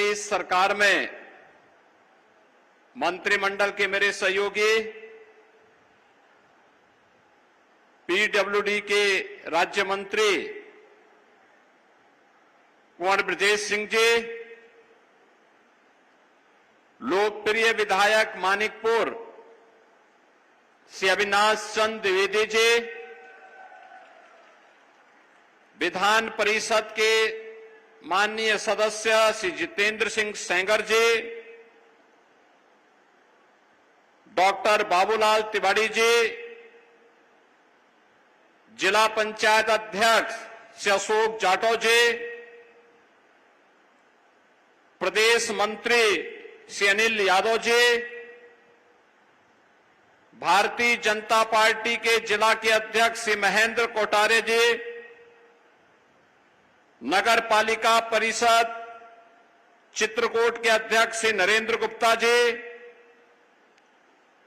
प्रदेश सरकार में मंत्रिमंडल के मेरे सहयोगी, पीडब्ल्यूडी के राज्य मंत्री कुंवर ब्रजेश सिंह जी, लोकप्रिय विधायक मानिकपुर श्री अविनाश चंद्र द्विवेदी जी, विधान परिषद के माननीय सदस्य श्री जितेंद्र सिंह सेंगर जी, डॉक्टर बाबूलाल तिवारी जी, जिला पंचायत अध्यक्ष श्री अशोक जाटव जी, प्रदेश मंत्री श्री अनिल यादव जी, भारतीय जनता पार्टी के जिला के अध्यक्ष श्री महेंद्र कोटारे जी, नगर पालिका परिषद चित्रकूट के अध्यक्ष श्री नरेंद्र गुप्ता जी,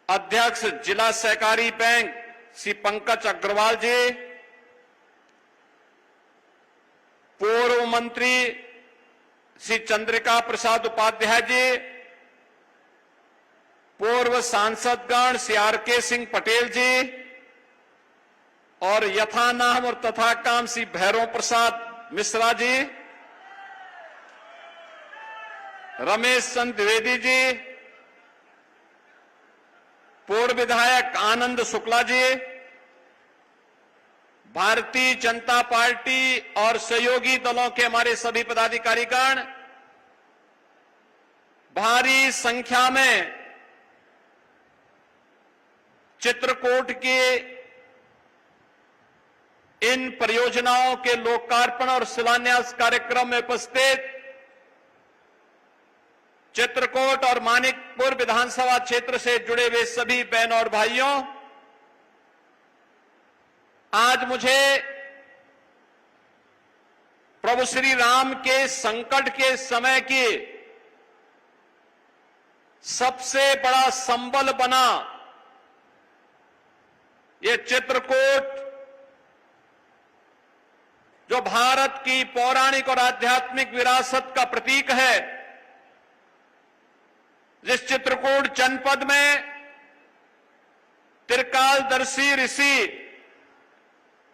अध्यक्ष जिला सहकारी बैंक श्री पंकज अग्रवाल जी, पूर्व मंत्री श्री चंद्रिका प्रसाद उपाध्याय जी, पूर्व सांसदगण श्री आर.के. सिंह पटेल जी और यथा नाम और तथा काम श्री भैरव प्रसाद मिश्रा जी, रमेश चंद्र द्विवेदी जी, पूर्व विधायक आनंद शुक्ला जी, भारतीय जनता पार्टी और सहयोगी दलों के हमारे सभी पदाधिकारीगण, भारी संख्या में चित्रकूट के इन परियोजनाओं के लोकार्पण और शिलान्यास कार्यक्रम में उपस्थित चित्रकूट और मानिकपुर विधानसभा क्षेत्र से जुड़े हुए सभी बहनों और भाइयों, आज मुझे प्रभु श्री राम के संकट के समय की सबसे बड़ा संबल बना ये चित्रकूट, जो भारत की पौराणिक और आध्यात्मिक विरासत का प्रतीक है, जिस चित्रकूट जनपद में त्रिकालदर्शी ऋषि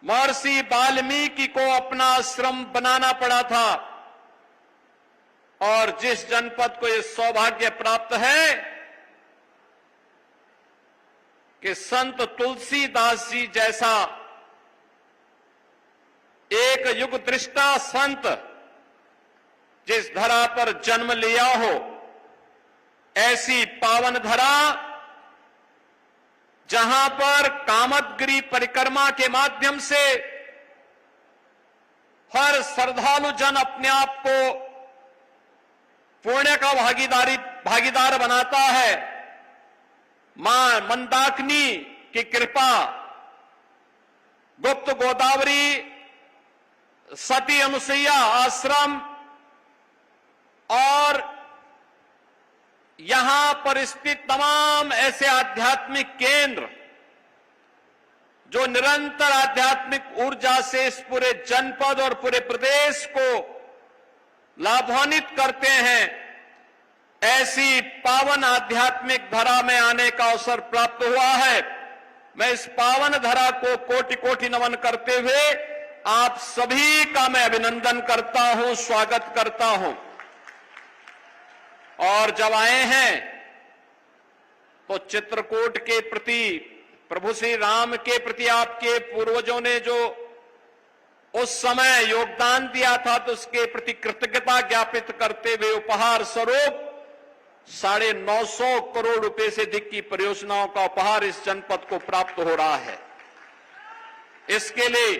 महर्षि वाल्मीकि को अपना आश्रम बनाना पड़ा था, और जिस जनपद को यह सौभाग्य प्राप्त है कि संत तुलसीदास जी जैसा एक युग दृष्टा संत जिस धरा पर जन्म लिया हो, ऐसी पावन धरा जहां पर कामदगिरी परिक्रमा के माध्यम से हर श्रद्धालु जन अपने आप को पुण्य का भागीदार बनाता है। मां मंदाकिनी की कृपा, गुप्त गोदावरी सती अनुसुईया आश्रम और यहां पर स्थित तमाम ऐसे आध्यात्मिक केंद्र जो निरंतर आध्यात्मिक ऊर्जा से इस पूरे जनपद और पूरे प्रदेश को लाभान्वित करते हैं, ऐसी पावन आध्यात्मिक धरा में आने का अवसर प्राप्त हुआ है। मैं इस पावन धरा को कोटि कोटि नमन करते हुए आप सभी का मैं अभिनंदन करता हूं, स्वागत करता हूं। और जब आए हैं तो चित्रकूट के प्रति, प्रभु श्री राम के प्रति आपके पूर्वजों ने जो उस समय योगदान दिया था, तो उसके प्रति कृतज्ञता ज्ञापित करते हुए उपहार स्वरूप 950 करोड़ रुपए से अधिक की परियोजनाओं का उपहार इस जनपद को प्राप्त हो रहा है। इसके लिए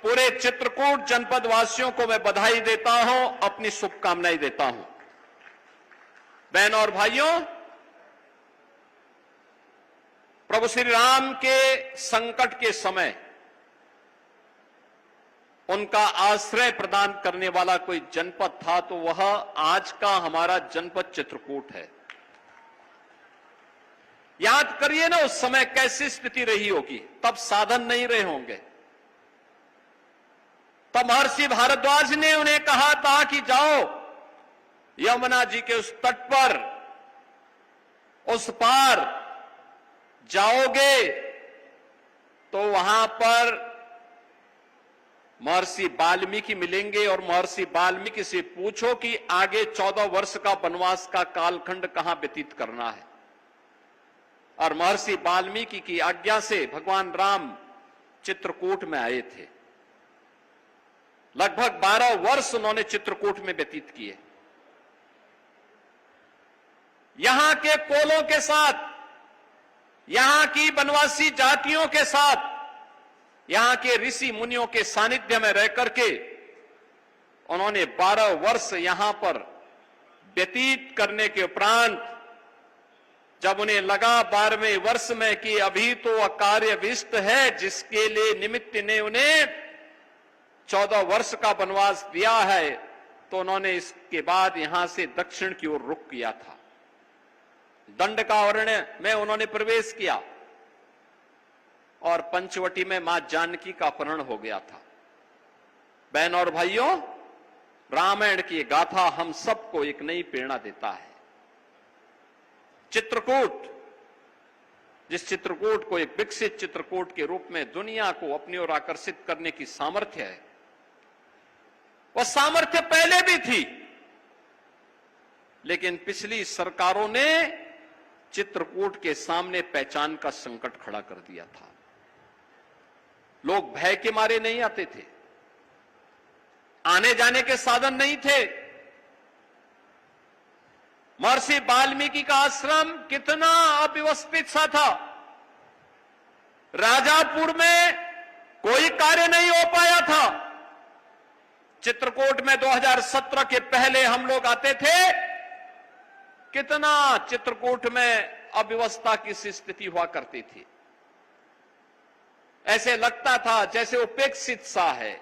पूरे चित्रकूट जनपद वासियों को मैं बधाई देता हूं, अपनी शुभकामनाएं देता हूं। बहनों और भाइयों, प्रभु श्री राम के संकट के समय उनका आश्रय प्रदान करने वाला कोई जनपद था तो वह आज का हमारा जनपद चित्रकूट है। याद करिए ना उस समय कैसी स्थिति रही होगी, तब साधन नहीं रहे होंगे। तब महर्षि भारद्वाज ने उन्हें कहा था कि जाओ यमुना जी के उस तट पर, उस पार जाओगे तो वहां पर महर्षि वाल्मीकि मिलेंगे और महर्षि वाल्मीकि से पूछो कि आगे 14 वर्ष का वनवास का कालखंड कहां व्यतीत करना है। और महर्षि वाल्मीकि की आज्ञा से भगवान राम चित्रकूट में आए थे। लगभग 12 वर्ष उन्होंने चित्रकूट में व्यतीत किए। यहां के कोलों के साथ, यहां की वनवासी जातियों के साथ, यहां के ऋषि मुनियों के सानिध्य में रह करके उन्होंने 12 वर्ष यहां पर व्यतीत करने के उपरांत जब उन्हें लगा 12वें वर्ष में कि अभी तो अकार्य विष्ट है, जिसके लिए निमित्त ने उन्हें 14 वर्ष का वनवास दिया है, तो उन्होंने इसके बाद यहां से दक्षिण की ओर रुख किया था। दंडकारण्य में उन्होंने प्रवेश किया और पंचवटी में मां जानकी का अपहरण हो गया था। बहन और भाइयों, रामायण की गाथा हम सबको एक नई प्रेरणा देता है। चित्रकूट, जिस चित्रकूट को एक विकसित चित्रकूट के रूप में दुनिया को अपनी ओर आकर्षित करने की सामर्थ्य है, वह सामर्थ्य पहले भी थी, लेकिन पिछली सरकारों ने चित्रकूट के सामने पहचान का संकट खड़ा कर दिया था। लोग भय के मारे नहीं आते थे, आने जाने के साधन नहीं थे। महर्षि वाल्मीकि का आश्रम कितना अव्यवस्थित सा था। राजापुर में कोई कार्य नहीं हो पाया था। चित्रकूट में 2017 के पहले हम लोग आते थे, कितना चित्रकूट में अव्यवस्था की स्थिति हुआ करती थी। ऐसे लगता था जैसे उपेक्षित सा है,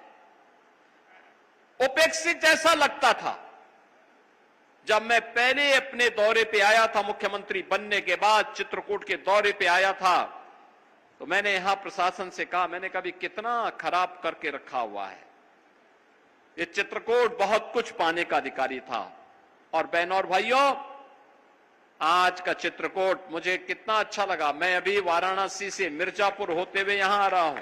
उपेक्षित जैसा लगता था। जब मैं पहले अपने दौरे पे आया था, मुख्यमंत्री बनने के बाद चित्रकूट के दौरे पे आया था, तो मैंने यहां प्रशासन से कहा, मैंने कहा कितना खराब करके रखा हुआ है। ये चित्रकूट बहुत कुछ पाने का अधिकारी था। और बहनों और भाइयों, आज का चित्रकूट मुझे कितना अच्छा लगा। मैं अभी वाराणसी से मिर्जापुर होते हुए यहां आ रहा हूं।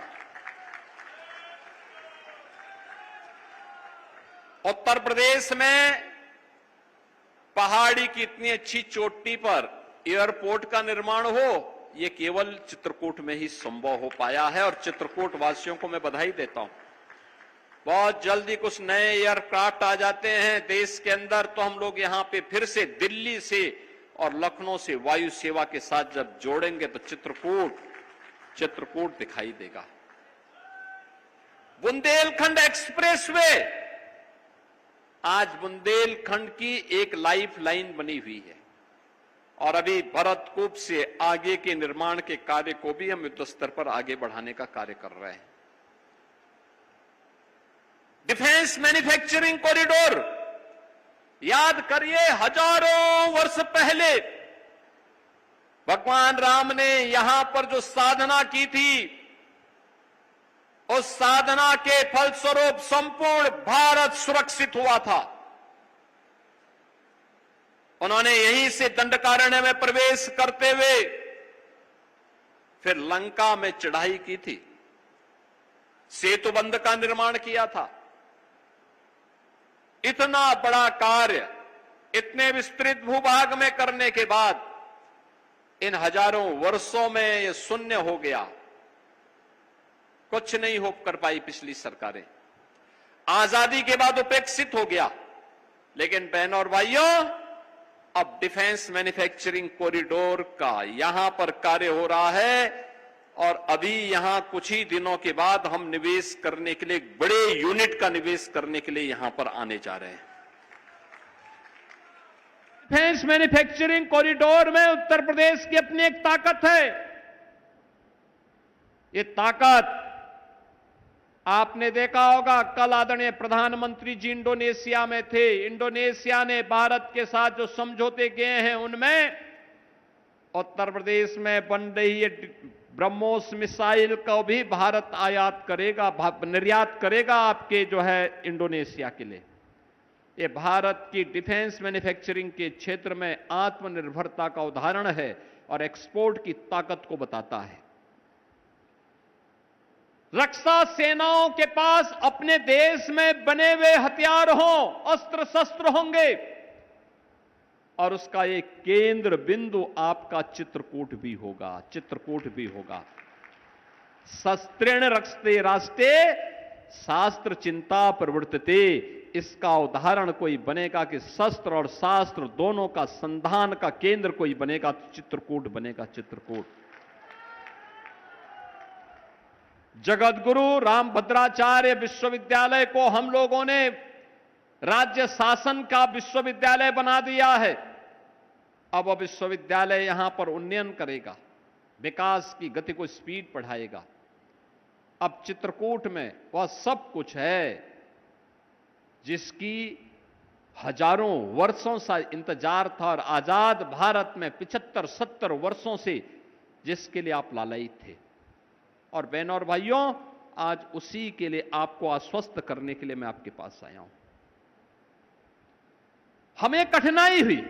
उत्तर प्रदेश में पहाड़ी की इतनी अच्छी चोटी पर एयरपोर्ट का निर्माण हो, यह केवल चित्रकूट में ही संभव हो पाया है। और चित्रकूट वासियों को मैं बधाई देता हूं। बहुत जल्दी कुछ नए एयरक्राफ्ट आ जाते हैं देश के अंदर, तो हम लोग यहां पे फिर से दिल्ली से और लखनऊ से वायु सेवा के साथ जब जोड़ेंगे तो चित्रकूट दिखाई देगा। बुंदेलखंड एक्सप्रेसवे, आज बुंदेलखंड की एक लाइफ लाइन बनी हुई है और अभी भरतकूप से आगे के निर्माण के कार्य को भी हम युद्ध स्तर पर आगे बढ़ाने का कार्य कर रहे हैं। डिफेंस मैन्युफैक्चरिंग कॉरिडोर, याद करिए हजारों वर्ष पहले भगवान राम ने यहां पर जो साधना की थी, उस साधना के फलस्वरूप संपूर्ण भारत सुरक्षित हुआ था। उन्होंने यहीं से दंडकारण्य में प्रवेश करते हुए फिर लंका में चढ़ाई की थी, सेतुबंध का निर्माण किया था। इतना बड़ा कार्य इतने विस्तृत भूभाग में करने के बाद इन हजारों वर्षों में यह शून्य हो गया। कुछ नहीं हो कर पाई पिछली सरकारें, आजादी के बाद उपेक्षित हो गया। लेकिन बहनों और भाइयों, अब डिफेंस मैन्युफैक्चरिंग कॉरिडोर का यहां पर कार्य हो रहा है और अभी यहां कुछ ही दिनों के बाद हम निवेश करने के लिए, बड़े यूनिट का निवेश करने के लिए यहां पर आने जा रहे हैं। डिफेंस मैन्युफैक्चरिंग कॉरिडोर में उत्तर प्रदेश की अपनी एक ताकत है। ये ताकत आपने देखा होगा, कल आदरणीय प्रधानमंत्री जी इंडोनेशिया में थे। इंडोनेशिया ने भारत के साथ जो समझौते किए हैं, उनमें उत्तर प्रदेश में बन रही है ब्रह्मोस मिसाइल को भी भारत आयात करेगा, निर्यात करेगा आपके जो है इंडोनेशिया के लिए। ये भारत की डिफेंस मैन्युफैक्चरिंग के क्षेत्र में आत्मनिर्भरता का उदाहरण है और एक्सपोर्ट की ताकत को बताता है। रक्षा सेनाओं के पास अपने देश में बने हुए हथियार हों, अस्त्र शस्त्र होंगे और उसका एक केंद्र बिंदु आपका चित्रकूट भी होगा, चित्रकूट भी होगा। शस्त्रेण रक्षते राष्ट्रे शास्त्र चिंता प्रवर्तते, इसका उदाहरण कोई बनेगा कि शस्त्र और शास्त्र दोनों का संधान का केंद्र कोई बनेगा तो चित्रकूट बनेगा, चित्रकूट। जगतगुरु रामभद्राचार्य विश्वविद्यालय को हम लोगों ने राज्य शासन का विश्वविद्यालय बना दिया है। अब वह विश्वविद्यालय यहां पर उन्नयन करेगा, विकास की गति को स्पीड बढ़ाएगा। अब चित्रकूट में वह सब कुछ है जिसकी हजारों वर्षों से इंतजार था और आजाद भारत में 75-70 वर्षों से जिसके लिए आप लालयित थे। और बहनों और भाइयों, आज उसी के लिए आपको आश्वस्त करने के लिए मैं आपके पास आया हूं। हमें कठिनाई हुई,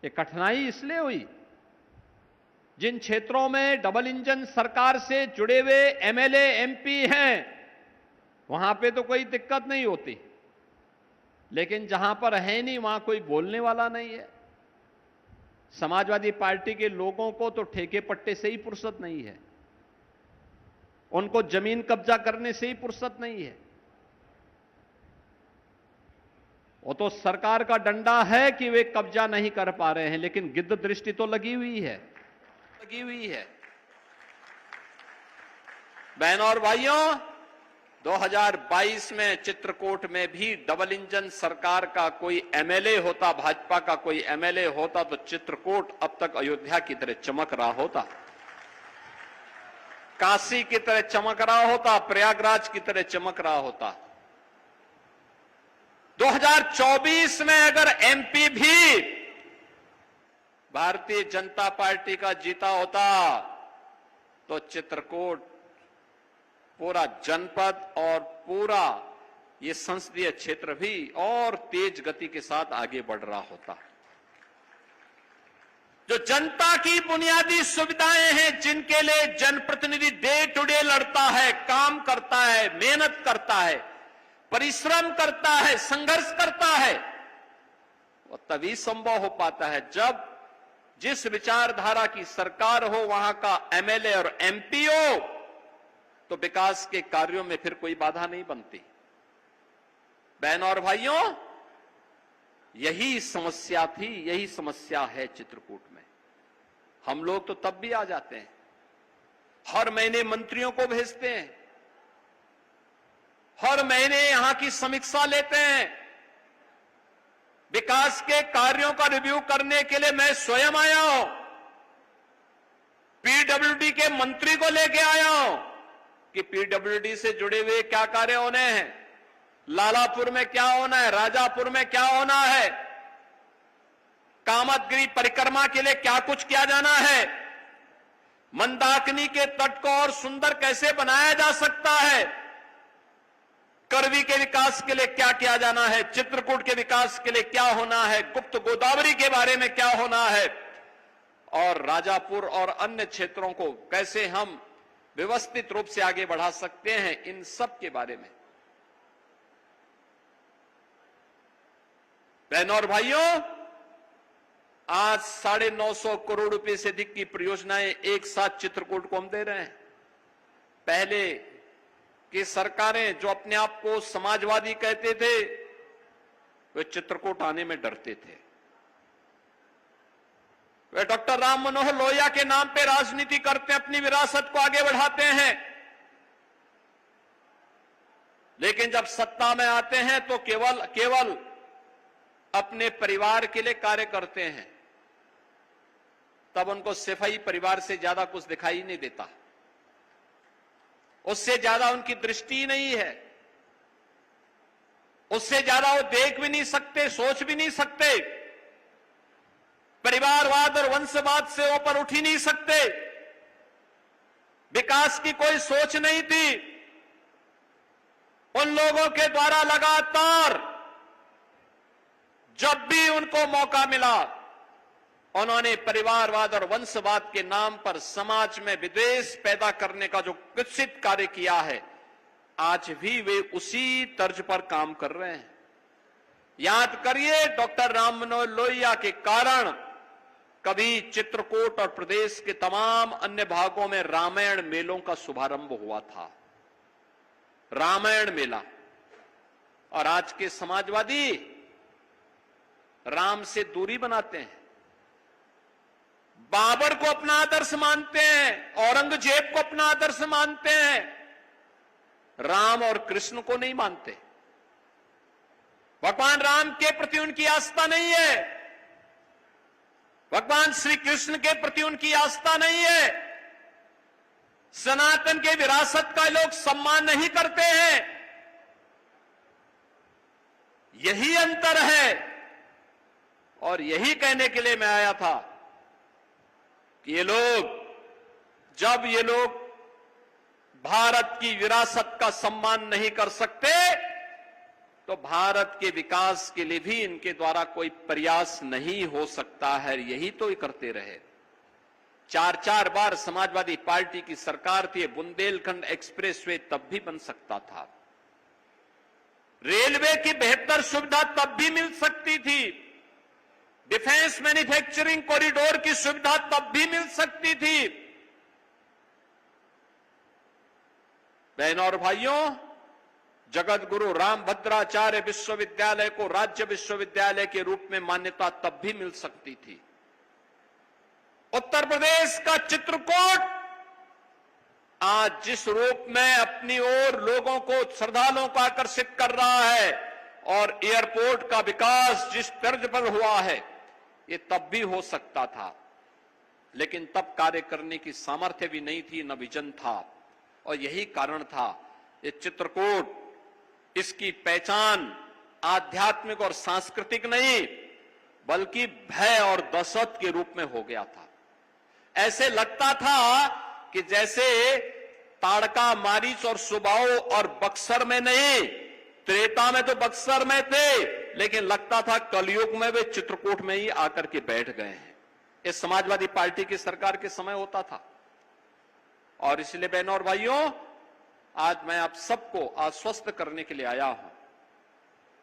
ये कठिनाई इसलिए हुई जिन क्षेत्रों में डबल इंजन सरकार से जुड़े हुए एमएलए एमपी हैं वहां पे तो कोई दिक्कत नहीं होती, लेकिन जहां पर है नहीं वहां कोई बोलने वाला नहीं है। समाजवादी पार्टी के लोगों को तो ठेके पट्टे से ही फुर्सत नहीं है, उनको जमीन कब्जा करने से ही फुर्सत नहीं है। वो तो सरकार का डंडा है कि वे कब्जा नहीं कर पा रहे हैं, लेकिन गिद्ध दृष्टि तो लगी हुई है, लगी हुई है। बहनों और भाइयों, 2022 में चित्रकूट में भी डबल इंजन सरकार का कोई एमएलए होता, भाजपा का कोई एमएलए होता तो चित्रकूट अब तक अयोध्या की तरह चमक रहा होता, काशी की तरह चमक रहा होता, प्रयागराज की तरह चमक रहा होता। 2024 में अगर एमपी भी भारतीय जनता पार्टी का जीता होता तो चित्रकूट पूरा जनपद और पूरा ये संसदीय क्षेत्र भी और तेज गति के साथ आगे बढ़ रहा होता। जो जनता की बुनियादी सुविधाएं हैं, जिनके लिए जनप्रतिनिधि डे टू डे लड़ता है, काम करता है, मेहनत करता है, परिश्रम करता है, संघर्ष करता है, वो तभी संभव हो पाता है जब जिस विचारधारा की सरकार हो वहां का एमएलए और एमपी हो, तो विकास के कार्यों में फिर कोई बाधा नहीं बनती। बहनों और भाइयों, यही समस्या थी, यही समस्या है चित्रकूट में। हम लोग तो तब भी आ जाते हैं, हर महीने मंत्रियों को भेजते हैं, हर महीने यहां की समीक्षा लेते हैं, विकास के कार्यों का रिव्यू करने के लिए मैं स्वयं आया हूं, पीडब्ल्यूडी के मंत्री को लेके आया हूं कि पीडब्ल्यूडी से जुड़े हुए क्या कार्य होने हैं, लालापुर में क्या होना है, राजापुर में क्या होना है, कामतगिरी परिक्रमा के लिए क्या कुछ किया जाना है, मंदाकिनी के तट को और सुंदर कैसे बनाया जा सकता है, करवी के विकास के लिए क्या किया जाना है, चित्रकूट के विकास के लिए क्या होना है, गुप्त गोदावरी के बारे में क्या होना है, और राजापुर और अन्य क्षेत्रों को कैसे हम व्यवस्थित रूप से आगे बढ़ा सकते हैं, इन सब के बारे में। बहनों और भाइयों, आज 950 करोड़ रुपए से अधिक की परियोजनाएं एक साथ चित्रकूट को हम दे रहे हैं। पहले की सरकारें जो अपने आप को समाजवादी कहते थे, वे चित्रकूट आने में डरते थे। वे डॉक्टर राम मनोहर लोहिया के नाम पे राजनीति करते, अपनी विरासत को आगे बढ़ाते हैं, लेकिन जब सत्ता में आते हैं तो केवल अपने परिवार के लिए कार्य करते हैं। तब उनको सिपाही परिवार से ज्यादा कुछ दिखाई नहीं देता, उससे ज्यादा उनकी दृष्टि नहीं है, उससे ज्यादा वो देख भी नहीं सकते, सोच भी नहीं सकते, परिवारवाद और वंशवाद से ऊपर उठ ही नहीं सकते, विकास की कोई सोच नहीं थी। उन लोगों के द्वारा लगातार जब भी उनको मौका मिला उन्होंने परिवारवाद और वंशवाद के नाम पर समाज में विद्वेष पैदा करने का जो कुत्सित कार्य किया है, आज भी वे उसी तर्ज पर काम कर रहे हैं। याद करिए, डॉक्टर राम मनोहर लोहिया के कारण कभी चित्रकूट और प्रदेश के तमाम अन्य भागों में रामायण मेलों का शुभारंभ हुआ था। रामायण मेला। और आज के समाजवादी राम से दूरी बनाते हैं, बाबर को अपना आदर्श मानते हैं, औरंगजेब को अपना आदर्श मानते हैं, राम और कृष्ण को नहीं मानते। भगवान राम के प्रति उनकी आस्था नहीं है, भगवान श्री कृष्ण के प्रति उनकी आस्था नहीं है, सनातन के विरासत का लोग सम्मान नहीं करते हैं। यही अंतर है। और यही कहने के लिए मैं आया था कि जब ये लोग भारत की विरासत का सम्मान नहीं कर सकते तो भारत के विकास के लिए भी इनके द्वारा कोई प्रयास नहीं हो सकता है। यही तो ये करते रहे। 4-4 बार समाजवादी पार्टी की सरकार थी, बुंदेलखंड एक्सप्रेसवे तब भी बन सकता था, रेलवे की बेहतर सुविधा तब भी मिल सकती थी, डिफेंस मैन्युफैक्चरिंग कॉरिडोर की सुविधा तब भी मिल सकती थी। बहनों और भाइयों, जगत गुरु रामभद्राचार्य विश्वविद्यालय को राज्य विश्वविद्यालय के रूप में मान्यता तब भी मिल सकती थी। उत्तर प्रदेश का चित्रकूट आज जिस रूप में अपनी ओर लोगों को, श्रद्धालुओं को आकर्षित कर रहा है और एयरपोर्ट का विकास जिस तर्ज पर हुआ है, ये तब भी हो सकता था, लेकिन तब कार्य करने की सामर्थ्य भी नहीं थी, न विजन था। और यही कारण था ये चित्रकूट, इसकी पहचान आध्यात्मिक और सांस्कृतिक नहीं बल्कि भय और दहशत के रूप में हो गया था। ऐसे लगता था कि जैसे ताड़का, मारीच और सुबाओ और बक्सर में नहीं, त्रेता में तो बक्सर में थे, लेकिन लगता था कलयुग में वे चित्रकूट में ही आकर के बैठ गए हैं। ये समाजवादी पार्टी की सरकार के समय होता था। और इसलिए बहनों और भाइयों, आज मैं आप सबको आश्वस्त करने के लिए आया हूं।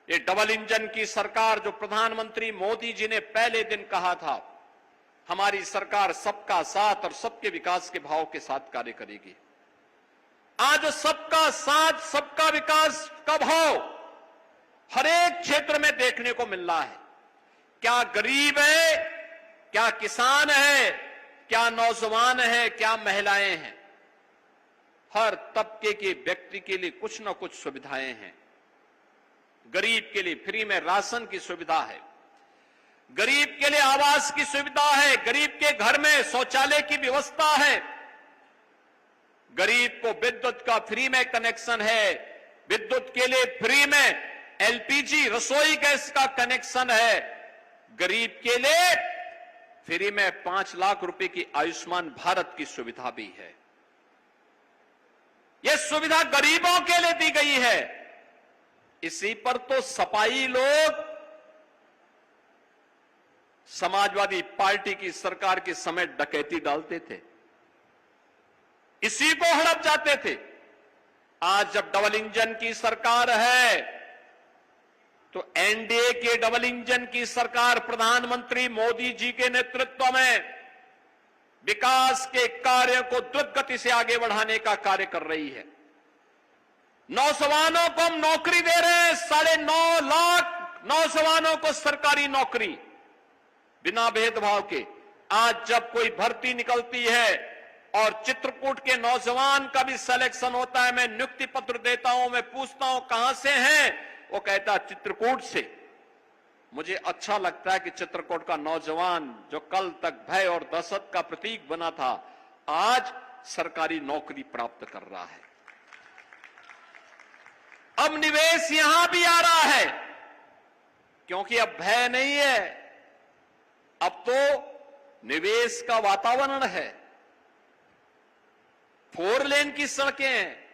ये डबल इंजन की सरकार, जो प्रधानमंत्री मोदी जी ने पहले दिन कहा था, हमारी सरकार सबका साथ और सबके विकास के भाव के साथ कार्य करेगी। आज सबका साथ, सबका विकास का भाव हर एक क्षेत्र में देखने को मिल रहा है। क्या गरीब है, क्या किसान है, क्या नौजवान है, क्या महिलाएं हैं, हर तबके के व्यक्ति के लिए कुछ न कुछ सुविधाएं हैं। गरीब के लिए फ्री में राशन की सुविधा है, गरीब के लिए आवास की सुविधा है, गरीब के घर में शौचालय की व्यवस्था है, गरीब को विद्युत का फ्री में कनेक्शन है, विद्युत के लिए फ्री में एलपीजी रसोई गैस का कनेक्शन है, गरीब के लिए फ्री में 5 लाख रुपए की आयुष्मान भारत की सुविधा भी है। यह सुविधा गरीबों के लिए दी गई है। इसी पर तो सपाई लोग समाजवादी पार्टी की सरकार के समय डकैती डालते थे, इसी को हड़प जाते थे। आज जब डबल इंजन की सरकार है तो एनडीए के डबल इंजन की सरकार प्रधानमंत्री मोदी जी के नेतृत्व में विकास के कार्य को द्रुत गति से आगे बढ़ाने का कार्य कर रही है। नौजवानों को हम नौकरी दे रहे हैं, 9.5 लाख नौजवानों को सरकारी नौकरी बिना भेदभाव के। आज जब कोई भर्ती निकलती है और चित्रकूट के नौजवान का भी सिलेक्शन होता है, मैं नियुक्ति पत्र देता हूं, मैं पूछता हूं कहां से हैं, वो कहता चित्रकूट से। मुझे अच्छा लगता है कि चित्रकूट का नौजवान जो कल तक भय और दहशत का प्रतीक बना था, आज सरकारी नौकरी प्राप्त कर रहा है। अब निवेश यहां भी आ रहा है, क्योंकि अब भय नहीं है, अब तो निवेश का वातावरण है। 4 लेन की सड़कें हैं,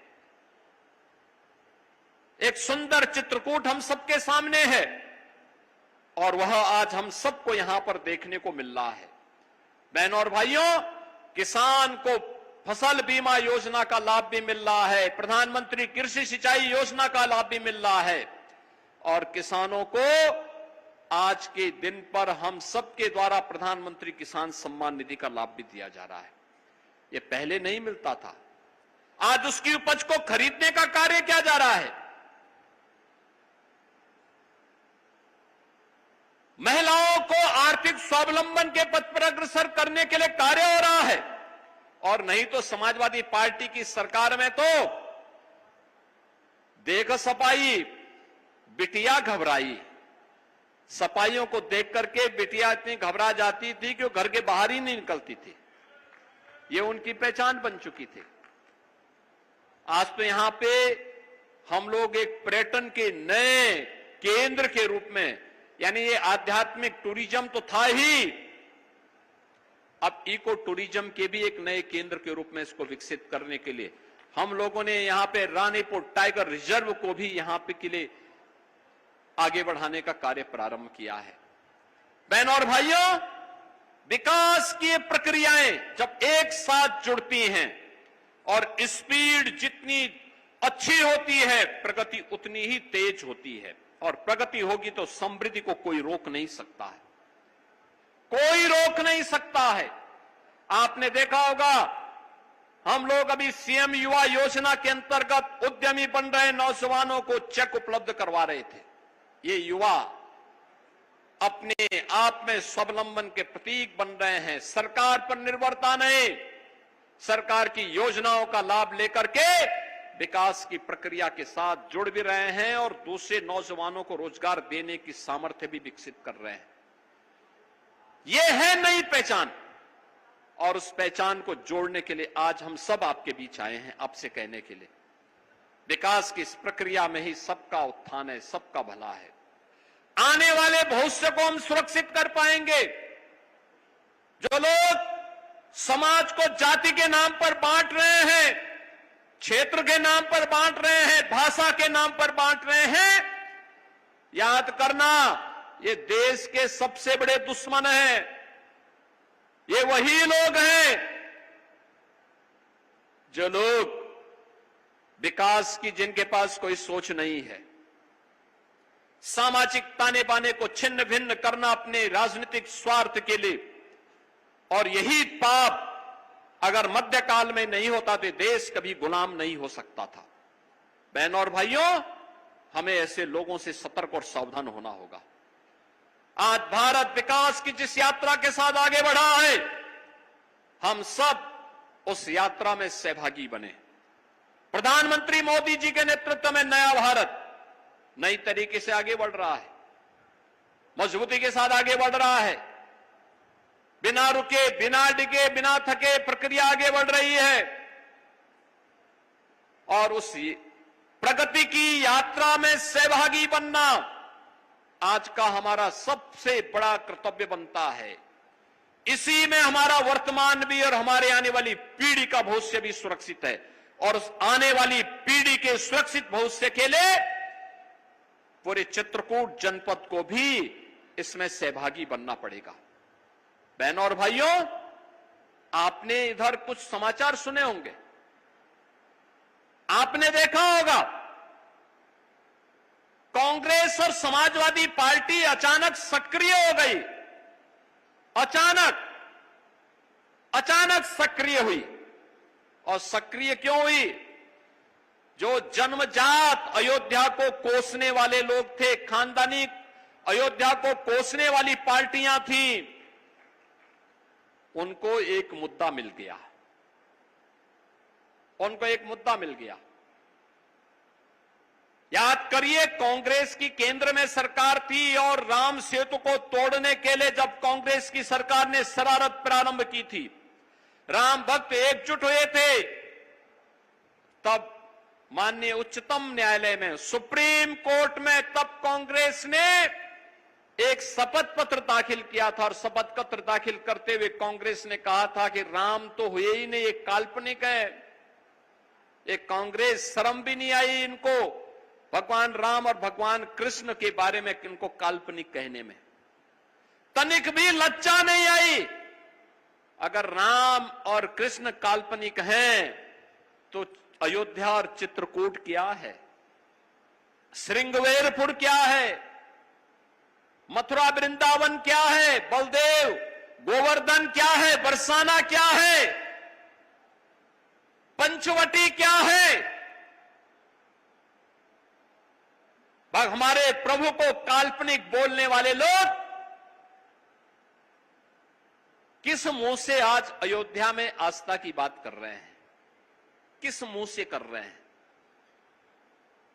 एक सुंदर चित्रकूट हम सबके सामने है और वह आज हम सबको यहां पर देखने को मिल रहा है। बहनों और भाइयों, किसान को फसल बीमा योजना का लाभ भी मिल रहा है, प्रधानमंत्री कृषि सिंचाई योजना का लाभ भी मिल रहा है और किसानों को आज के दिन पर हम सबके द्वारा प्रधानमंत्री किसान सम्मान निधि का लाभ भी दिया जा रहा है। यह पहले नहीं मिलता था। आज उसकी उपज को खरीदने का कार्य किया जा रहा है। महिलाओं को आर्थिक स्वावलंबन के पथ पर अग्रसर करने के लिए कार्य हो रहा है। और नहीं तो समाजवादी पार्टी की सरकार में तो देख सपाई बिटिया घबराई। सपाइयों को देख करके बिटिया इतनी घबरा जाती थी कि वो घर के बाहर ही नहीं निकलती थी। ये उनकी पहचान बन चुकी थी। आज तो यहां पे हम लोग एक पर्यटन के नए केंद्र के रूप में, यानी ये आध्यात्मिक टूरिज्म तो था ही, अब इको टूरिज्म के भी एक नए केंद्र के रूप में इसको विकसित करने के लिए हम लोगों ने यहां पे रानीपुर टाइगर रिजर्व को भी यहां पे के लिए आगे बढ़ाने का कार्य प्रारंभ किया है। बहनों और भाइयों, विकास की प्रक्रियाएं जब एक साथ जुड़ती हैं और स्पीड जितनी अच्छी होती है, प्रगति उतनी ही तेज होती है। और प्रगति होगी तो समृद्धि को कोई रोक नहीं सकता है, कोई रोक नहीं सकता है। आपने देखा होगा, हम लोग अभी सीएम युवा योजना के अंतर्गत उद्यमी बन रहे नौजवानों को चेक उपलब्ध करवा रहे थे। ये युवा अपने आप में स्वावलंबन के प्रतीक बन रहे हैं। सरकार पर निर्भरता नहीं, सरकार की योजनाओं का लाभ लेकर के विकास की प्रक्रिया के साथ जुड़ भी रहे हैं और दूसरे नौजवानों को रोजगार देने की सामर्थ्य भी विकसित कर रहे हैं। यह है नई पहचान और उस पहचान को जोड़ने के लिए आज हम सब आपके बीच आए हैं, आपसे कहने के लिए विकास की इस प्रक्रिया में ही सबका उत्थान है, सबका भला है। आने वाले भविष्य को हम सुरक्षित कर पाएंगे। जो लोग समाज को जाति के नाम पर बांट रहे हैं, क्षेत्र के नाम पर बांट रहे हैं, भाषा के नाम पर बांट रहे हैं, याद करना, ये देश के सबसे बड़े दुश्मन हैं। ये वही लोग हैं जो लोग विकास की, जिनके पास कोई सोच नहीं है, सामाजिक ताने बाने को छिन्न भिन्न करना अपने राजनीतिक स्वार्थ के लिए। और यही पाप अगर मध्यकाल में नहीं होता तो देश कभी गुलाम नहीं हो सकता था। बहनों और भाइयों, हमें ऐसे लोगों से सतर्क और सावधान होना होगा। आज भारत विकास की जिस यात्रा के साथ आगे बढ़ा है, हम सब उस यात्रा में सहभागी बने। प्रधानमंत्री मोदी जी के नेतृत्व में नया भारत नई तरीके से आगे बढ़ रहा है, मजबूती के साथ आगे बढ़ रहा है। बिना रुके, बिना डिगे, बिना थके प्रक्रिया आगे बढ़ रही है और उस प्रगति की यात्रा में सहभागी बनना आज का हमारा सबसे बड़ा कर्तव्य बनता है। इसी में हमारा वर्तमान भी और हमारे आने वाली पीढ़ी का भविष्य भी सुरक्षित है और उस आने वाली पीढ़ी के सुरक्षित भविष्य के लिए पूरे चित्रकूट जनपद को भी इसमें सहभागी बनना पड़ेगा। बहनों और भाइयों, आपने इधर कुछ समाचार सुने होंगे, आपने देखा होगा कांग्रेस और समाजवादी पार्टी अचानक सक्रिय हो गई। अचानक सक्रिय हुई। और सक्रिय क्यों हुई? जो जन्मजात अयोध्या को कोसने वाले लोग थे, खानदानी अयोध्या को कोसने वाली पार्टियां थीं, उनको एक मुद्दा मिल गया। उनको एक मुद्दा मिल गया। याद करिए, कांग्रेस की केंद्र में सरकार थी और राम सेतु को तोड़ने के लिए जब कांग्रेस की सरकार ने शरारत प्रारंभ की थी, राम भक्त एकजुट हुए थे, तब माननीय उच्चतम न्यायालय में, सुप्रीम कोर्ट में, तब कांग्रेस ने एक शपथ पत्र दाखिल किया था। और शपथ पत्र दाखिल करते हुए कांग्रेस ने कहा था कि राम तो हुए ही नहीं, एक काल्पनिक है। एक कांग्रेस, शर्म भी नहीं आई इनको, भगवान राम और भगवान कृष्ण के बारे में इनको काल्पनिक कहने में तनिक भी लज्जा नहीं आई। अगर राम और कृष्ण काल्पनिक हैं तो अयोध्या और चित्रकूट क्या है, श्रृंगवेरपुर क्या है, मथुरा वृंदावन क्या है, बलदेव गोवर्धन क्या है, बरसाना क्या है, पंचवटी क्या है। हमारे प्रभु को काल्पनिक बोलने वाले लोग किस मुंह से आज अयोध्या में आस्था की बात कर रहे हैं, किस मुंह से कर रहे हैं।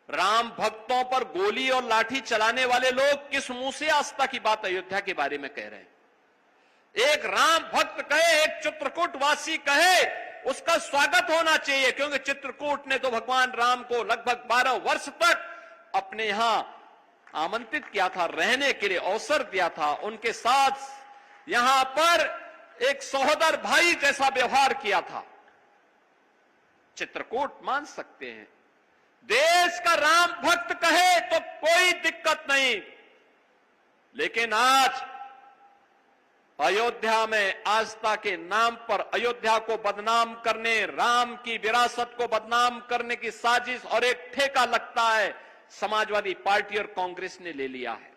राम भक्तों पर गोली और लाठी चलाने वाले लोग किस मुंह से आस्था की बात अयोध्या के बारे में कह रहे हैं। एक राम भक्त कहे, एक चित्रकूट वासी कहे, उसका स्वागत होना चाहिए, क्योंकि चित्रकूट ने तो भगवान राम को लगभग 12 वर्ष तक अपने यहां आमंत्रित किया था, रहने के लिए अवसर दिया था, उनके साथ यहां पर एक सहोदर भाई जैसा व्यवहार किया था। चित्रकूट मान सकते हैं, देश का राम भक्त कहे तो कोई दिक्कत नहीं, लेकिन आज अयोध्या में आस्था के नाम पर अयोध्या को बदनाम करने, राम की विरासत को बदनाम करने की साजिश और एक ठेका लगता है समाजवादी पार्टी और कांग्रेस ने ले लिया है।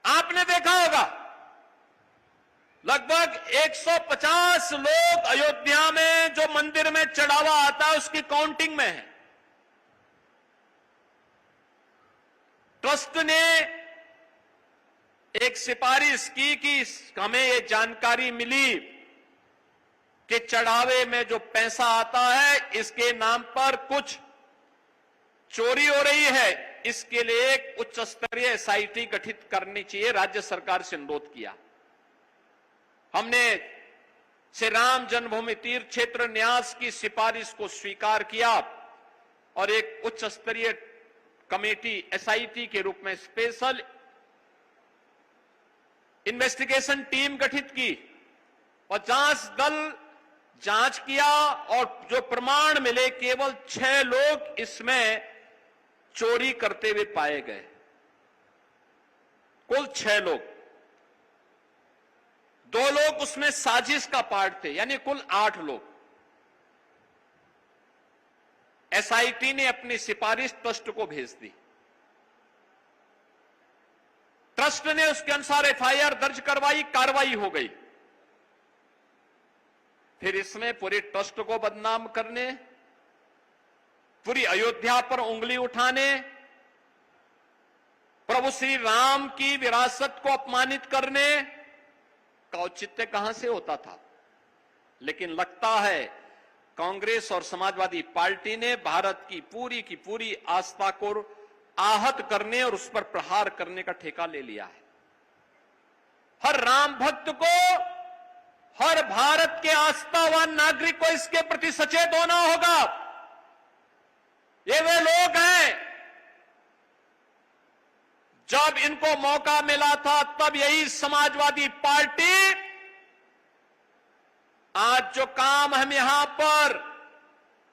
आपने देखा होगा लगभग 150 लोग अयोध्या में जो मंदिर में चढ़ावा आता है उसकी काउंटिंग में है। ट्रस्ट ने एक सिफारिश की कि हमें ये जानकारी मिली कि चढ़ावे में जो पैसा आता है इसके नाम पर कुछ चोरी हो रही है, इसके लिए एक उच्च स्तरीय एसआईटी गठित करनी चाहिए, राज्य सरकार से अनुरोध किया। हमने श्री राम जन्मभूमि तीर्थ क्षेत्र न्यास की सिफारिश को स्वीकार किया और एक उच्च स्तरीय कमेटी एसआईटी के रूप में स्पेशल इन्वेस्टिगेशन टीम गठित की और जांच दल जांच किया और जो प्रमाण मिले केवल 6 लोग इसमें चोरी करते हुए पाए गए। कुल 6 लोग, 2 लोग उसमें साजिश का पार्ट थे, यानी कुल 8 लोग। एसआईटी ने अपनी सिफारिश ट्रस्ट को भेज दी। ट्रस्ट ने उसके अनुसार एफआईआर दर्ज करवाई, कार्रवाई हो गई। फिर इसमें पूरे ट्रस्ट को बदनाम करने, पूरी अयोध्या पर उंगली उठाने, प्रभु श्री राम की विरासत को अपमानित करने का औचित्य कहां से होता था। लेकिन लगता है कांग्रेस और समाजवादी पार्टी ने भारत की पूरी आस्था को आहत करने और उस पर प्रहार करने का ठेका ले लिया है। हर राम भक्त को, हर भारत के आस्थावान नागरिक को इसके प्रति सचेत होना होगा। ये वे लोग हैं जब इनको मौका मिला था तब यही समाजवादी पार्टी आज जो काम हम यहां पर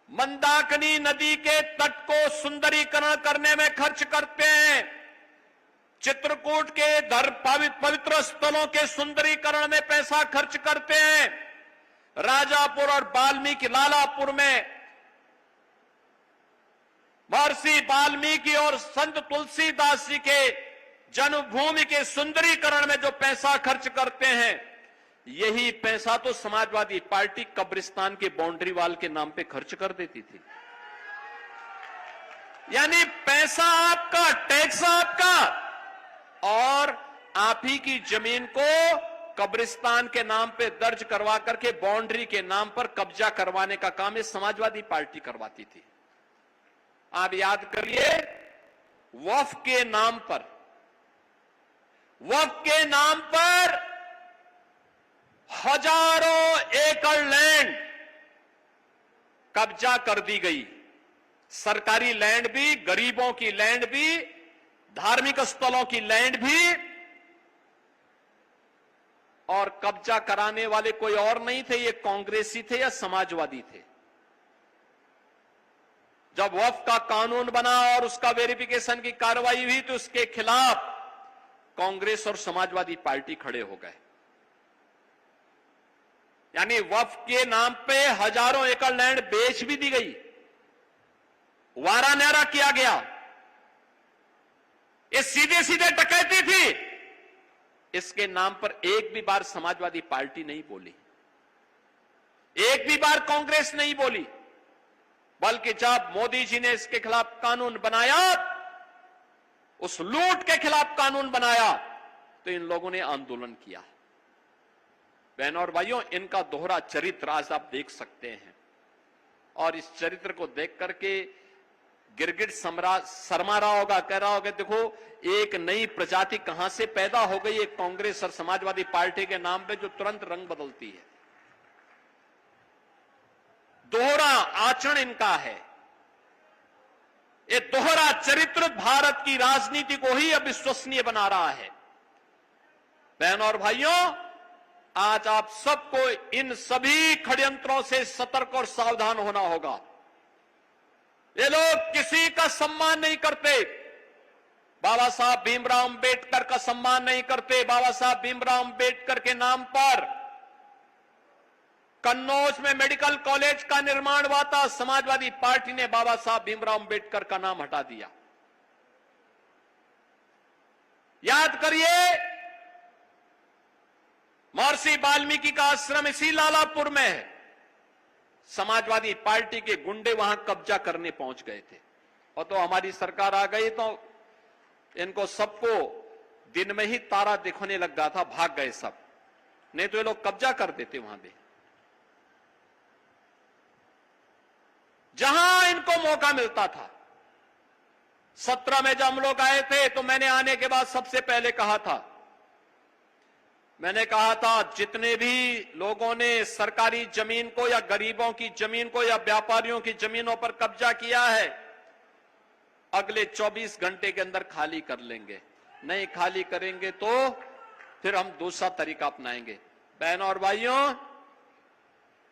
मंदाकिनी नदी के तट को सुंदरीकरण करने में खर्च करते हैं, चित्रकूट के पवित्र स्थलों के सुंदरीकरण में पैसा खर्च करते हैं, राजापुर और वाल्मीकि लालापुर में महर्षि वाल्मीकि और संत तुलसीदास जी के जन्मभूमि के सुंदरीकरण में जो पैसा खर्च करते हैं, यही पैसा तो समाजवादी पार्टी कब्रिस्तान के बाउंड्री वाल के नाम पे खर्च कर देती थी। यानी पैसा आपका, टैक्स आपका, और आप ही की जमीन को कब्रिस्तान के नाम पे दर्ज करवा करके बाउंड्री के नाम पर कब्जा करवाने का काम ये समाजवादी पार्टी करवाती थी। आप याद करिए, वक्फ के नाम पर हजारों एकड़ लैंड कब्जा कर दी गई। सरकारी लैंड भी, गरीबों की लैंड भी, धार्मिक स्थलों की लैंड भी, और कब्जा कराने वाले कोई और नहीं थे, ये कांग्रेसी थे या समाजवादी थे। जब वक्फ का कानून बना और उसका वेरिफिकेशन की कार्रवाई हुई तो उसके खिलाफ कांग्रेस और समाजवादी पार्टी खड़े हो गए। यानी वक्फ के नाम पे हजारों एकड़ लैंड बेच भी दी गई, वारा न्यारा किया गया। ये सीधे सीधे डकैती थी। इसके नाम पर एक भी बार समाजवादी पार्टी नहीं बोली, एक भी बार कांग्रेस नहीं बोली, बल्कि जब मोदी जी ने इसके खिलाफ कानून बनाया, उस लूट के खिलाफ कानून बनाया, तो इन लोगों ने आंदोलन किया। बहनों और भाइयों, इनका दोहरा चरित्र आज आप देख सकते हैं और इस चरित्र को देख करके गिरगिट शर्मा रहा होगा, कह रहा होगा देखो एक नई प्रजाति कहां से पैदा हो गई है कांग्रेस और समाजवादी पार्टी के नाम पे, जो तुरंत रंग बदलती है। दोहरा आचरण इनका है। ये दोहरा चरित्र भारत की राजनीति को ही अविश्वसनीय बना रहा है। बहनों और भाइयों, आज आप सबको इन सभी षड्यंत्रों से सतर्क और सावधान होना होगा। ये लोग किसी का सम्मान नहीं करते, बाबा साहब भीमराव अंबेडकर का सम्मान नहीं करते। बाबा साहब भीमराव अंबेडकर के नाम पर कन्नौज में मेडिकल कॉलेज का निर्माण हुआ था, समाजवादी पार्टी ने बाबा साहब भीमराव अंबेडकर का नाम हटा दिया। याद करिए, महर्षि वाल्मीकि का आश्रम इसी लालापुर में है। समाजवादी पार्टी के गुंडे वहां कब्जा करने पहुंच गए थे और तो हमारी सरकार आ गई तो इनको सबको दिन में ही तारा दिखने लग गया था, भाग गए सब, नहीं तो ये लोग कब्जा कर देते वहां पे। जहां इनको मौका मिलता था। 17 में जब हम लोग आए थे तो मैंने आने के बाद सबसे पहले कहा था, मैंने कहा था जितने भी लोगों ने सरकारी जमीन को या गरीबों की जमीन को या व्यापारियों की जमीनों पर कब्जा किया है, अगले 24 घंटे के अंदर खाली कर लेंगे। नहीं खाली करेंगे तो फिर हम दूसरा तरीका अपनाएंगे। बहनों और भाइयों,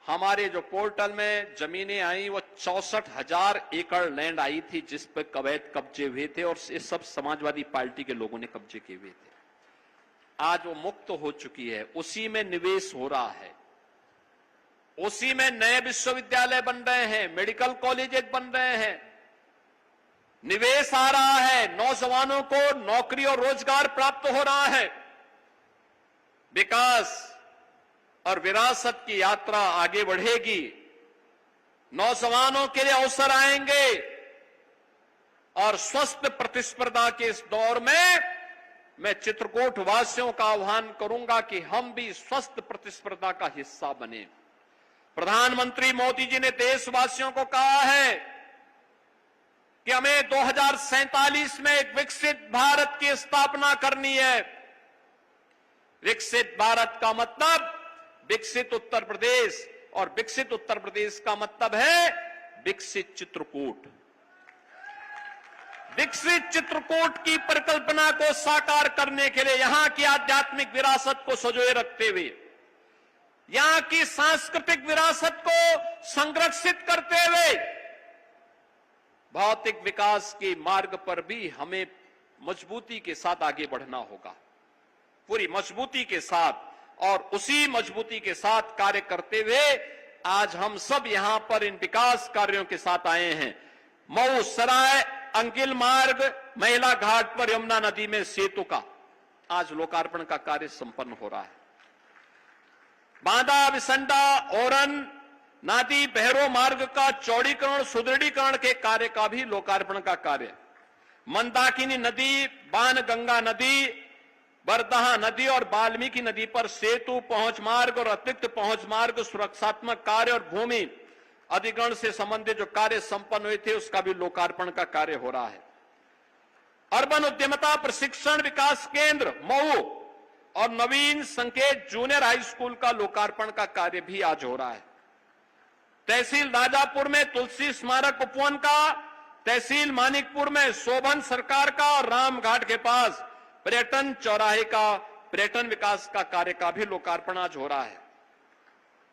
हमारे जो पोर्टल में जमीनें आई वो 64,000 एकड़ लैंड आई थी जिस पर अवैध कब्जे हुए थे और ये सब समाजवादी पार्टी के लोगों ने कब्जे किए हुए थे। आज वो मुक्त हो चुकी है, उसी में निवेश हो रहा है, उसी में नए विश्वविद्यालय बन रहे हैं, मेडिकल कॉलेजेस बन रहे हैं, निवेश आ रहा है, नौजवानों को नौकरी और रोजगार प्राप्त हो रहा है। विकास और विरासत की यात्रा आगे बढ़ेगी, नौजवानों के लिए अवसर आएंगे और स्वस्थ प्रतिस्पर्धा के इस दौर में मैं चित्रकूट वासियों का आह्वान करूंगा कि हम भी स्वस्थ प्रतिस्पर्धा का हिस्सा बने। प्रधानमंत्री मोदी जी ने देशवासियों को कहा है कि हमें 2047 में एक विकसित भारत की स्थापना करनी है। विकसित भारत का मतलब विकसित उत्तर प्रदेश, और विकसित उत्तर प्रदेश का मतलब है विकसित चित्रकूट। विकसित चित्रकूट की परिकल्पना को साकार करने के लिए यहां की आध्यात्मिक विरासत को संजोए रखते हुए, यहां की सांस्कृतिक विरासत को संरक्षित करते हुए भौतिक विकास के मार्ग पर भी हमें मजबूती के साथ आगे बढ़ना होगा, पूरी मजबूती के साथ। और उसी मजबूती के साथ कार्य करते हुए आज हम सब यहां पर इन विकास कार्यों के साथ आए हैं। मऊ सराय अंकिल मार्ग महिला घाट पर यमुना नदी में सेतु का आज लोकार्पण का कार्य संपन्न हो रहा है। बांदा विसंडा ओरन नादी बहरो मार्ग का चौड़ीकरण सुदृढ़ीकरण के कार्य का भी लोकार्पण का कार्य, मंदाकिनी नदी, बाण गंगा नदी, बरदहा नदी और वाल्मीकि नदी पर सेतु, पहुंच मार्ग और अतिरिक्त पहुंच मार्ग सुरक्षात्मक कार्य और भूमि अधिग्रहण से संबंधित जो कार्य संपन्न हुए थे उसका भी लोकार्पण का कार्य हो रहा है। अर्बन उद्यमिता प्रशिक्षण विकास केंद्र मऊ और नवीन संकेत जूनियर हाई स्कूल का लोकार्पण का कार्य भी आज हो रहा है। तहसील राजापुर में तुलसी स्मारक उपवन का, तहसील मानिकपुर में शोभन सरकार का और रामघाट के पास पर्यटन चौराहे का पर्यटन विकास का कार्य का भी लोकार्पण आज हो रहा है।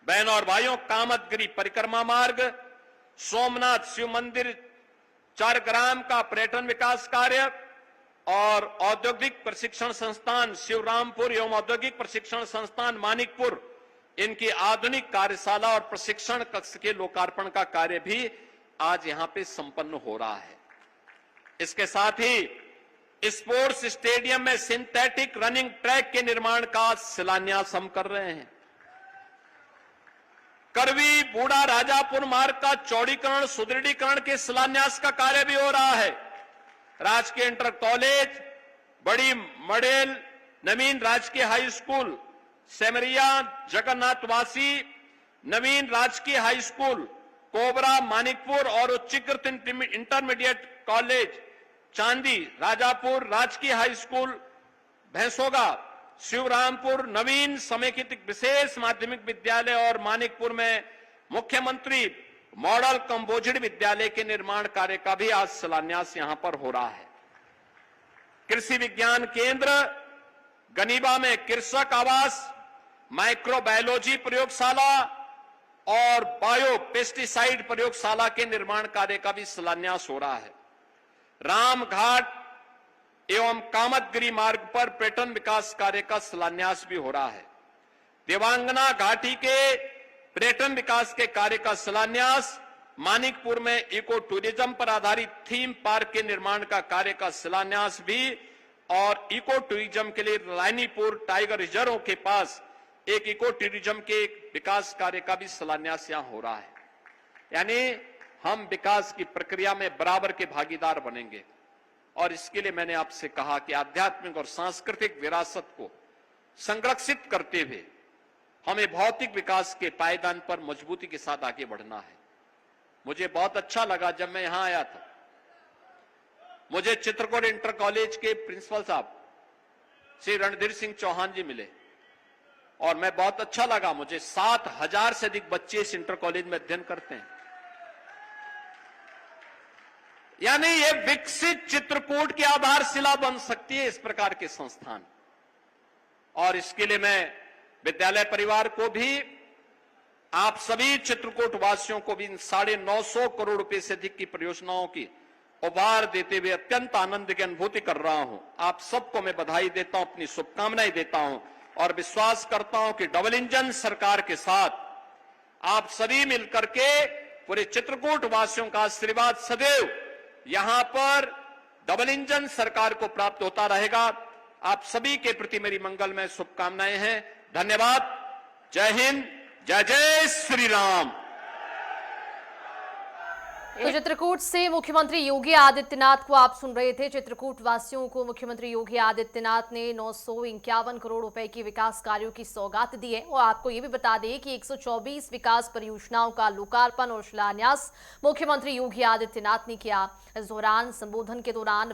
बहनों और भाइयों, कामतगिरी परिक्रमा मार्ग, सोमनाथ शिव मंदिर चारग्राम का पर्यटन विकास कार्य और औद्योगिक प्रशिक्षण संस्थान शिवरामपुर एवं औद्योगिक प्रशिक्षण संस्थान मानिकपुर, इनकी आधुनिक कार्यशाला और प्रशिक्षण कक्ष के लोकार्पण का कार्य भी आज यहां पे संपन्न हो रहा है। इसके साथ ही स्पोर्ट्स स्टेडियम में सिंथेटिक रनिंग ट्रैक के निर्माण का शिलान्यास हम कर रहे हैं। करवी बूढ़ा राजापुर मार्ग का चौड़ीकरण सुदृढ़ीकरण के शिलान्यास का कार्य भी हो रहा है। राजकीय इंटर कॉलेज, बड़ी मडेल, नवीन राजकीय हाई स्कूल, सेमरिया जगन्नाथवासी, नवीन राजकीय हाई स्कूल, कोबरा मानिकपुर और उच्चीकृत इंटरमीडिएट कॉलेज चांदी, राजापुर राजकीय हाई स्कूल भैंसोगा, शिवरामपुर नवीन समेकित विशेष माध्यमिक विद्यालय और मानिकपुर में मुख्यमंत्री मॉडल कंबोजिड विद्यालय के निर्माण कार्य का भी आज शिलान्यास यहां पर हो रहा है। कृषि विज्ञान केंद्र गनीबा में कृषक आवास, माइक्रोबायोलॉजी प्रयोगशाला और बायो पेस्टिसाइड प्रयोगशाला के निर्माण कार्य का भी शिलान्यास हो रहा है। रामघाट एवं कामतगिरी मार्ग पर पर्यटन विकास कार्य का शिलान्यास भी हो रहा है। देवांगना घाटी के पर्यटन विकास के कार्य का शिलान्यास, मानिकपुर में इको टूरिज्म पर आधारित थीम पार्क के निर्माण का कार्य का शिलान्यास भी और इको टूरिज्म के लिए रानीपुर टाइगर रिजर्व के पास एक इको टूरिज्म के विकास कार्य का भी शिलान्यास यहां हो रहा है। यानी हम विकास की प्रक्रिया में बराबर के भागीदार बनेंगे और इसके लिए मैंने आपसे कहा कि आध्यात्मिक और सांस्कृतिक विरासत को संरक्षित करते हुए हमें भौतिक विकास के पायदान पर मजबूती के साथ आगे बढ़ना है। मुझे बहुत अच्छा लगा जब मैं यहां आया था, मुझे चित्रकूट इंटर कॉलेज के प्रिंसिपल साहब श्री रणधीर सिंह चौहान जी मिले और मैं बहुत अच्छा लगा। मुझे 7,000 से अधिक बच्चे इस इंटर कॉलेज में अध्ययन करते हैं। यानी ये विकसित चित्रकूट की आधारशिला बन सकती है इस प्रकार के संस्थान। और इसके लिए मैं विद्यालय परिवार को भी, आप सभी चित्रकूट वासियों को भी इन 950 करोड़ रुपए से अधिक की परियोजनाओं की उपहार देते हुए अत्यंत आनंद की अनुभूति कर रहा हूं। आप सबको मैं बधाई देता हूं, अपनी शुभकामनाएं देता हूं और विश्वास करता हूं कि डबल इंजन सरकार के साथ आप सभी मिलकर के पूरे चित्रकूट वासियों का आशीर्वाद सदैव यहां पर डबल इंजन सरकार को प्राप्त होता रहेगा। आप सभी के प्रति मेरी मंगलमय शुभकामनाएं हैं। धन्यवाद। जय हिंद, जय जय श्री राम। तो चित्रकूट से मुख्यमंत्री योगी आदित्यनाथ को आप सुन रहे थे। चित्रकूट वासियों को मुख्यमंत्री योगी आदित्यनाथ ने 951 करोड़ रुपए की विकास कार्यों की सौगात दी है। और आपको ये भी बता दें कि 124 विकास परियोजनाओं का लोकार्पण और शिलान्यास मुख्यमंत्री योगी आदित्यनाथ ने किया। इस दौरान संबोधन के दौरान